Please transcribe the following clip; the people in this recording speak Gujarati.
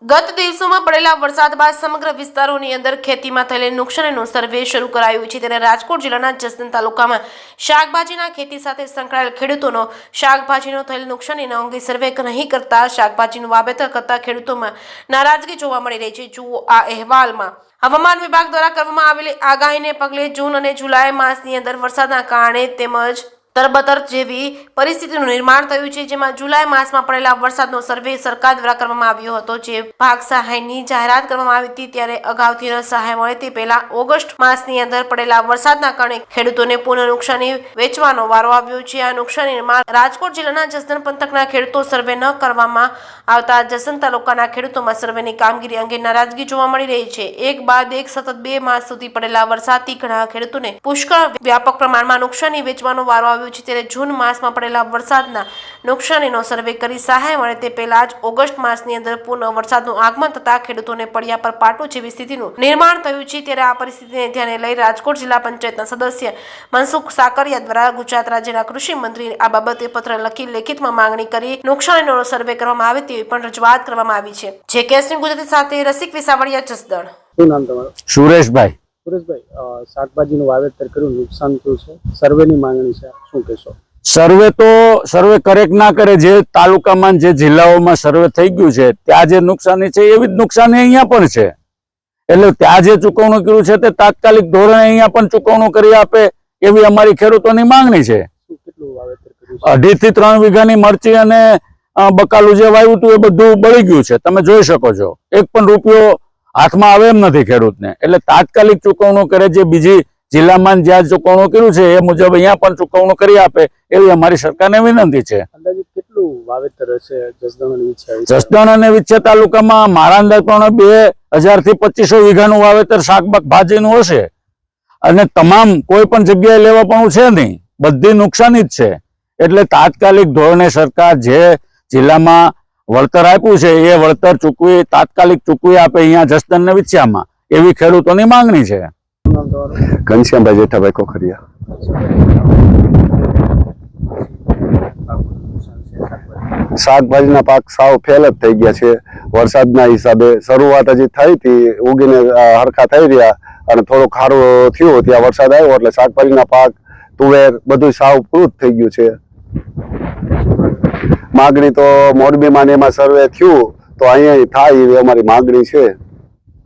ગત દિવસોમાં પડેલા વરસાદ બાદ સમગ્ર વિસ્તારોની અંદર ખેતીમાં થયેલી નુકસાનીનું સર્વે શરૂ કરાયું છે ત્યારે રાજકોટ જિલ્લાના જસદણ તાલુકામાં શાકભાજીના ખેતી સાથે સંકળાયેલ ખેડૂતોનો શાકભાજીનો થયેલ નુકસાનીના અંગે સર્વે નહીં કરતા શાકભાજીનું વાવેતર કરતા ખેડૂતોમાં નારાજગી જોવા મળી રહી છે। જુઓ આ અહેવાલમાં। હવામાન વિભાગ દ્વારા કરવામાં આવેલી આગાહીને પગલે જૂન અને જુલાઈ માસની અંદર વરસાદના કારણે તેમજ તરબતર જેવી પરિસ્થિતિનું નિર્માણ થયું છે, જેમાં જુલાઈ માસમાં પડેલા વરસાદનો સર્વે સરકાર દ્વારા કરવામાં આવ્યો હતો, જે ભાગ સહાયની જાહેરાત કરવામાં આવી હતી। ત્યારે અગાઉથી સહાય મળે તે પહેલા ઓગસ્ટ માસની અંદર પડેલા વરસાદના કારણે ખેડૂતોને પુનઃ નુકસાની વેચવાનો વારો આવ્યો છે। આ નુકસાનીમાં રાજકોટ જિલ્લાના જસદણ પંથકના ખેડૂતો સર્વે ન કરવામાં આવતા જસદણ તાલુકાના ખેડૂતોમાં સર્વેની કામગીરી અંગે નારાજગી જોવા મળી રહી છે। એક બાદ એક સતત 2 માસ સુધી પડેલા વરસાદથી ઘણા ખેડૂતોને પુષ્કળ વ્યાપક પ્રમાણમાં નુકસાની વેચવાનો વારો આવ્યો છે। ત્યારે જૂન માસમાં પડેલા વરસાદના નુકસાનીનો સર્વે કરી સહાય મળે તે પહેલા જ ઓગસ્ટ માસની અંદર પુનઃ વરસાદનું આગમન થતા ખેડૂતોને પડ્યા પર પાટું જેવી સ્થિતિનું નિર્માણ થયું છે। ત્યારે આ પરિસ્થિતિને ધ્યાને લઈ રાજકોટ જિલ્લા પંચાયતના સદસ્ય મનસુખ સાકરિયા દ્વારા ગુજરાત રાજ્યના કૃષિ મંત્રી આ બાબતે પત્ર લખી લેખિતમાં માંગણી કરી નુકસાનીનો સર્વે કરવામાં આવે તેવી પણ રજૂઆત કરવામાં આવી છે। જે કેસની ગુજરાતી સાથે રસિક વિસાવડિયા, જસદણ। શું નામ તમારું? સુરેશભાઈ। સુરેશભાઈ, શાકભાજીનું વાવેતર કર્યું, નુકસાન થયું છે, સર્વેની માંગણી છે, શું કહેશો? સર્વે કરે કે ના કરે, જે તાલુકામાં જે જિલ્લાઓમાં સર્વે થઈ ગયું છે ત્યાં જે નુકસાની છે એવી જ નુકસાની અહીંયા પણ છે, એટલે ત્યાં જે ચૂકવણું કર્યું છે તે તાત્કાલિક ધોરણે અહીંયા પણ ચૂકવણું કરી આપે એવી અમારી ખેડૂતોની માંગણી છે। કેટલું વાવેતર કર્યું છે? 2.5 થી 3 વીઘાની મરચી અને બકાલું જે વાવ્યું હતું એ બધું બળી ગયું છે, તમે જોઈ શકો છો। એક પણ રૂપિયો હાથમાં આવે એમ નથી ખેડૂતને, એટલે તાત્કાલિક ચૂકવણું કરે, જે બીજી જિલ્લામાં જ્યાં ચૂકવણું કર્યું છે એ મુજબ અહીંયા પણ ચૂકવણું કરી આપે એવી અમારી સરકારને વિનંતી છે। અંદાજે કેટલું વાવેતર હશે જસદણ અને વિછિયા? જસદણ અને વિછિયા તાલુકામાં મારા અંદાજ પ્રમાણે 2000 થી 2500 વીઘાનું વાવેતર શાકભાજીનું હશે, અને તમામ કોઈ પણ જગ્યાએ લેવા પણ છે નહીં, બધી નુકસાની જ છે। એટલે તાત્કાલિક ધોરણે સરકાર જે જિલ્લામાં વળતર આપ્યું છે એ વળતર તાત્કાલિક ચૂકવી આપે અહીંયા જસદણ ને વિછિયામાં એવી ખેડૂતોની માંગણી છે। ઘનશ્યામભાઈ જેઠાભાઈ કોખરિયા। શાકભાજીના પાક સાવ ફેલ જ થઈ ગયા છે વરસાદના હિસાબે। શરૂઆત હજી થઈ હતી, ઉગીને હરખા થઈ રહ્યા, અને થોડું ખારું થયું ત્યાં વરસાદ આવ્યો એટલે શાકભાજીના પાક, તુવેર બધું સાવ પૂરું થઈ ગયું છે। માગણી તો મોરબીમાં એમાં સર્વે થયું તો અહીંયા થાય એવી અમારી માગણી છે।